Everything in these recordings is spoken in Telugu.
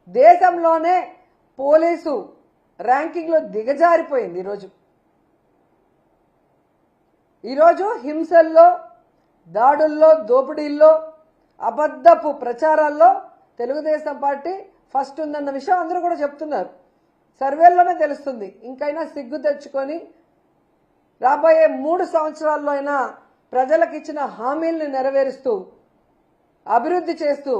దేశంలోనే పోలీసు ర్యాంకింగ్లో దిగజారిపోయింది. ఈరోజు హింసల్లో, దాడుల్లో, దోపిడీల్లో, అబద్ధపు ప్రచారాల్లో తెలుగుదేశం పార్టీ ఫస్ట్ ఉందన్న విషయం అందరూ కూడా చెప్తున్నారు. సర్వేల్లోనే తెలుస్తుంది. ఇంకైనా సిగ్గు తెచ్చుకొని రాబోయే 3 సంవత్సరాల్లో అయినా ప్రజలకు ఇచ్చిన హామీలను నెరవేరుస్తూ, అభివృద్ధి చేస్తూ,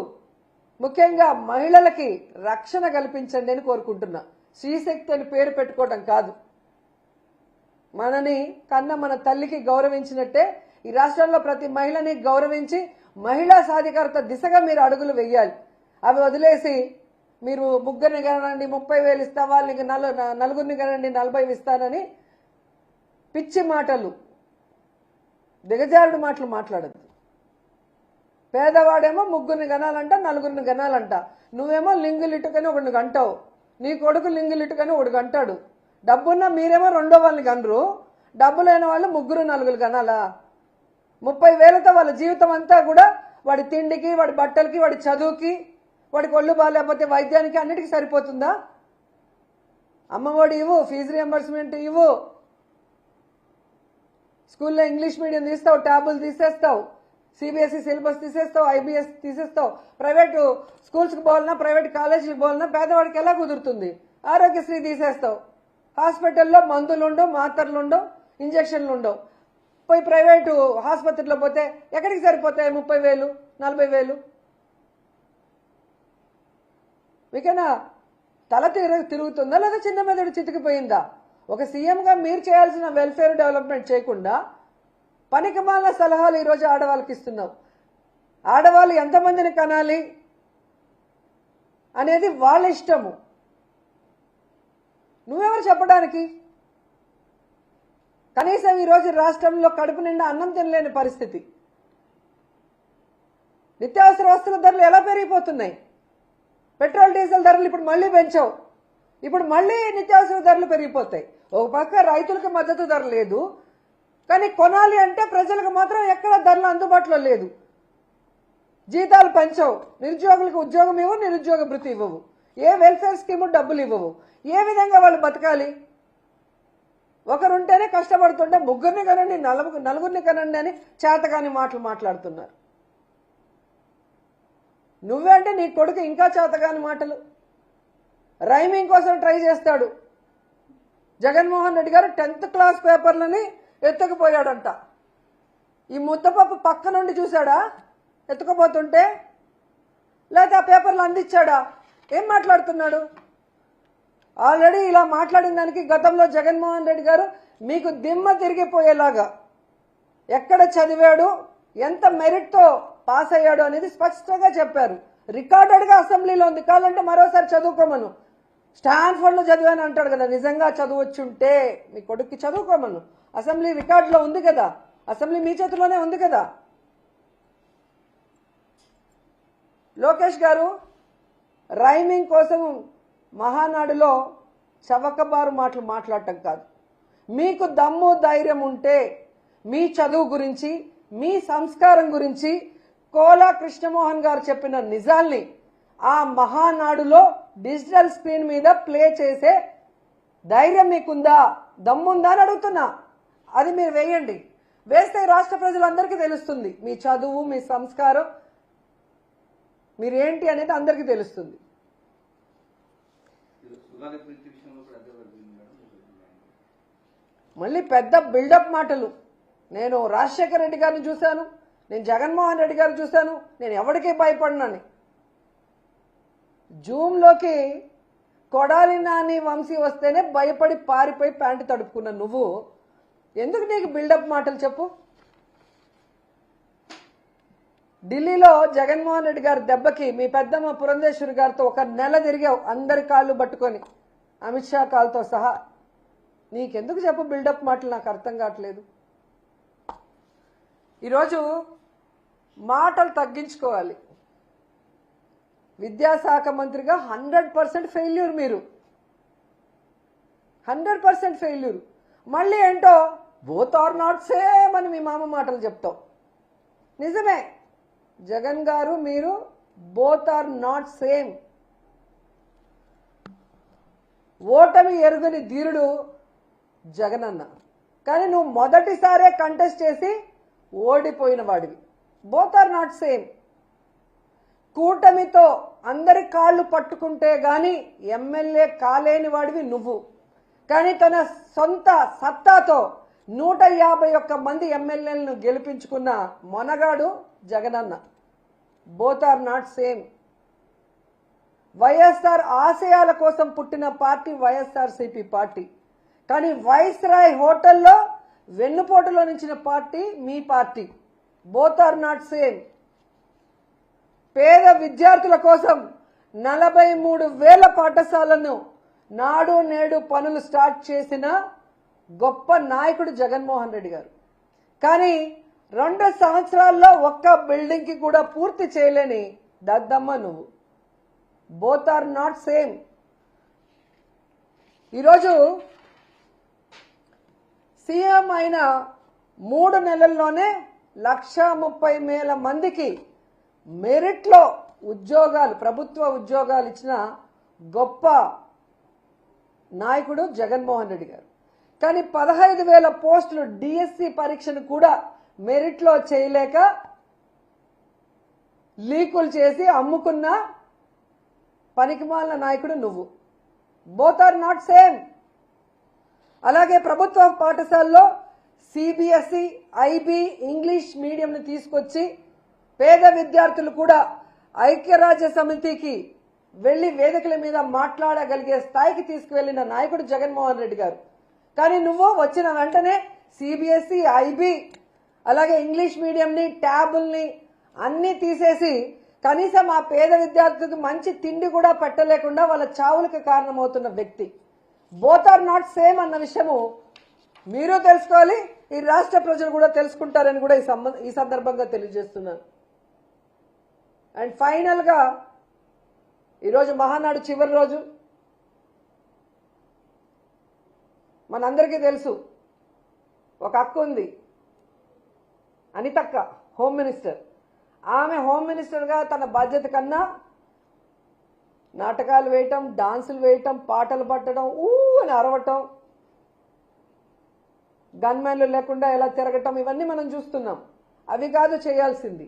ముఖ్యంగా మహిళలకి రక్షణ కల్పించండి అని కోరుకుంటున్నా. శ్రీశక్తి అని పేరు పెట్టుకోవడం కాదు, మనని కన్న మన తల్లికి గౌరవించినట్టే ఈ రాష్ట్రంలో ప్రతి మహిళని గౌరవించి మహిళా సాధికారత దిశగా మీరు అడుగులు వెయ్యాలి. అవి వదిలేసి మీరు ముగ్గురిని కనండి 30,000 ఇస్తా, వాళ్ళకి నలుగురిని కనండి 40 ఇస్తానని పిచ్చి మాటలు, దిగజారుడు మాటలు మాట్లాడద్దు. పేదవాడేమో ముగ్గురిని గనాలంట, నలుగురిని గనాలంట. నువ్వేమో లింగులిట్టుకని ఒకడిని గంటావు, నీ కొడుకు లింగులిట్టుకని ఒకడు గంటాడు. డబ్బున్న మీరేమో రెండో వాళ్ళని గనరు, డబ్బు లేని వాళ్ళు ముగ్గురు నలుగురు గనాలా? 30,000తో వాళ్ళ జీవితం అంతా కూడా వాడి తిండికి, వాడి బట్టలకి, వాడి చదువుకి, వాడికి ఒళ్ళు బాగాలేకపోతే వైద్యానికి అన్నిటికీ సరిపోతుందా? అమ్మఒడి ఇవ్వు, ఫీజు రియంబర్స్మెంట్ ఇవ్వు, స్కూల్లో ఇంగ్లీష్ మీడియం తీస్తావు, ట్యాబులు తీసేస్తావు, సిబిఎస్ఈ సిలబస్ తీసేస్తావు, ఐబీఎస్ తీసేస్తావు. ప్రైవేటు స్కూల్స్కి పోవాలన్నా, ప్రైవేట్ కాలేజీకి పోవాలన్నా పేదవాడికి ఎలా కుదురుతుంది? ఆరోగ్యశ్రీ తీసేస్తావు, హాస్పిటల్లో మందులుండవు, మాత్రలుండవు, ఇంజక్షన్లు ఉండవు. పోయి ప్రైవేటు ఆసుపత్రిలో పోతే ఎక్కడికి సరిపోతాయి 30,000, 40,000? మీకైనా తల తిరుగుతుందా లేదా చిన్న మెదడు చితికిపోయిందా? ఒక సీఎంగా మీరు చేయాల్సిన వెల్ఫేర్ డెవలప్మెంట్ చేయకుండా పనికిమాల సలహాలు ఈరోజు ఆడవాళ్ళకి ఇస్తున్నావు. ఆడవాళ్ళు ఎంతమందిని కనాలి అనేది వాళ్ళ ఇష్టము, నువ్వెవరు చెప్పడానికి? కనీసం ఈరోజు రాష్ట్రంలో కడుపు నిండా అన్నం తినలేని పరిస్థితి. నిత్యావసర వస్తువుల ధరలు ఎలా పెరిగిపోతున్నాయి? పెట్రోల్ డీజిల్ ధరలు ఇప్పుడు మళ్ళీ పెంచావు, ఇప్పుడు మళ్ళీ నిత్యావసర ధరలు పెరిగిపోతాయి. ఒక పక్క రైతులకు మద్దతు ధర లేదు, కానీ కొనాలి అంటే ప్రజలకు మాత్రం ఎక్కడ ధరలు అందుబాటులో లేదు. జీతాలు పెంచవు, నిరుద్యోగులకు ఉద్యోగం ఇవ్వవు, నిరుద్యోగ భృతి ఇవ్వవు, ఏ వెల్ఫేర్ స్కీము డబ్బులు ఇవ్వవు. ఏ విధంగా వాళ్ళు బతకాలి? ఒకరుంటేనే కష్టపడుతుంటే ముగ్గురిని కనండి, నలుగురిని కనండి అని చేతకాని మాటలు మాట్లాడుతున్నారు. నువ్వే అంటే నీ కొడుకు ఇంకా చేతకాని మాటలు. రైమింగ్ కోసం ట్రై చేస్తాడు. జగన్మోహన్ రెడ్డి గారు 10th క్లాస్ పేపర్లని ఎత్తుకుపోయాడంట. ఈ ముద్దపప్పు పక్క నుండి చూశాడా ఎత్తుకుపోతుంటే? లేకపోతే ఆ పేపర్లు అందించాడా? ఏం మాట్లాడుతున్నాడు? ఆల్రెడీ ఇలా మాట్లాడిన దానికి గతంలో జగన్మోహన్ రెడ్డి గారు మీకు దిమ్మ తిరిగిపోయేలాగా ఎక్కడ చదివాడు, ఎంత మెరిట్తో పాస్ అయ్యాడు అనేది స్పష్టంగా చెప్పారు. రికార్డెడ్గా అసెంబ్లీలో ఉంది. కావాలంటే మరోసారి చదువుకోమను. స్టాన్ఫర్డ్లో చదివాను అంటాడు కదా, నిజంగా చదువొచ్చుంటే మీ కొడుక్కి చదువుకోమను. అసెంబ్లీ రికార్డులో ఉంది కదా, అసెంబ్లీ మీ చేతిలోనే ఉంది కదా. లోకేష్ గారు రైమింగ్ కోసం మహానాడులో చవకబారు మాటలు మాట్లాడటం కాదు. మీకు దమ్ము ధైర్యం ఉంటే మీ చదువు గురించి, మీ సంస్కారం గురించి కోలా కృష్ణమోహన్ గారు చెప్పిన నిజాల్ని ఆ మహానాడులో డిజిటల్ స్క్రీన్ మీద ప్లే చేసే ధైర్యం మీకుందా, దమ్ముందా అని అడుగుతున్నా. అది మీరు వేయండి. వేస్తే రాష్ట్ర ప్రజలందరికీ తెలుస్తుంది మీ చదువు, మీ సంస్కారం, మీరేంటి అనేది అందరికీ తెలుస్తుంది. మళ్ళీ పెద్ద బిల్డప్ మాటలు. నేను రాజశేఖర రెడ్డి గారిని చూశాను, నేను జగన్మోహన్ రెడ్డి గారిని చూశాను, నేను ఎవరికీ భయపడినని. జూమ్లోకి కొడాలి నాని వంశీ వస్తేనే భయపడి పారిపోయి ప్యాంటు తడుపుకున్న నువ్వు ఎందుకు నీకు బిల్డప్ మాటలు చెప్పు? ఢిల్లీలో జగన్మోహన్ రెడ్డి గారి దెబ్బకి మీ పెద్దమ్మ పురంధేశ్వరి గారితో 1 నెల తిరిగావు, అందరి కాళ్ళు పట్టుకొని, అమిత్ షా కాళ్ళతో సహా. నీకెందుకు చెప్పు బిల్డప్ మాటలు? నాకు అర్థం కావట్లేదు. ఈరోజు మాటలు తగ్గించుకోవాలి. విద్యాశాఖ మంత్రిగా 100% ఫెయిల్యూర్. మీరు 100% ఫెయిల్యూర్. మళ్ళీ ఏంటో బోత్ ఆర్ నాట్ సేమ్ అని మీ మామ మాటలు చెప్తావు. నిజమే, జగన్ గారు మీరు బోత్ ఆర్ నాట్ సేమ్. ఓటమి ఎరుగని ధీరుడు జగనన్న. కానీ నువ్వు మొదటిసారే కంటెస్ట్ చేసి ఓడిపోయిన వాడివి. Both are not same. కూటమితో అందరి కాళ్ళు పట్టుకుంటే గాని ఎమ్మెల్యే కాలేని వాడివి నువ్వు. కానీ తన సొంత సత్తాతో 151 మంది ఎమ్మెల్యేలను గెలిపించుకున్న మొనగాడు Jagananna. Both are not same. YSR ఆశయాల కోసం పుట్టిన పార్టీ వైఎస్ఆర్సీపీ పార్టీ. కానీ వైస్రాయ్ హోటల్లో వెన్నుపోటులో నిలిచిన పార్టీ మీ party. Both are not same. పేద విద్యార్థుల కోసం 43,000 పాఠశాలను నాడు నేడు పనులు స్టార్ట్ చేసిన గొప్ప నాయకుడు జగన్మోహన్ రెడ్డి గారు. కానీ 2 సంవత్సరాల్లో ఒక్క బిల్డింగ్ కి కూడా పూర్తి చేయలేని దద్దమ్మ నువ్వు. Both are not same. ఈరోజు సీఎం అయిన 3 నెలల్లోనే 130,000 మందికి మెరిట్లో ఉద్యోగాలు, ప్రభుత్వ ఉద్యోగాలు ఇచ్చిన గొప్ప నాయకుడు జగన్మోహన్ రెడ్డి గారు. కానీ 15,000 పోస్టులు డిఎస్సి పరీక్షను కూడా మెరిట్లో చేయలేక లీకులు చేసి అమ్ముకున్న పనికిమాలిన నాయకుడు నువ్వు. Both are not same. అలాగే ప్రభుత్వ పాఠశాలలో సిబిఎస్ఈ, ఐబీ, ఇంగ్లీష్ మీడియంను తీసుకొచ్చి పేద విద్యార్థులు కూడా ఐక్యరాజ్య సమితికి వెళ్లి వేదికల మీద మాట్లాడగలిగే స్థాయికి తీసుకువెళ్లిన నాయకుడు జగన్మోహన్ రెడ్డి గారు. కానీ నువ్వు వచ్చిన వెంటనే సిబిఎస్ఈ, ఐబీ, అలాగే ఇంగ్లీష్ మీడియంని, ట్యాబుల్ని అన్ని తీసేసి కనీసం ఆ పేద విద్యార్థులకు మంచి తిండి కూడా పెట్టలేకుండా వాళ్ళ చావులకు కారణమవుతున్న వ్యక్తి. బోత్ ఆర్ నాట్ సేమ్ అన్న విషయము మీరు తెలుసుకోవాలి, ఈ రాష్ట్ర ప్రజలు కూడా తెలుసుకుంటారని కూడా ఈ సందర్భంగా తెలియజేస్తున్నాను. అండ్ ఫైనల్ గా ఈరోజు మహానాడు చివరి రోజు. మనందరికీ తెలుసు ఒక అక్క ఉంది, అనితక్క, హోమ్ మినిస్టర్. ఆమె హోమ్ మినిస్టర్గా తన బాధ్యత కన్నా నాటకాలు వేయటం, డాన్సులు వేయటం, పాటలు పట్టడం, అని అరవటం, గన్మెన్లు లేకుండా ఎలా తిరగటం, ఇవన్నీ మనం చూస్తున్నాం. అవి కాదు చేయాల్సింది.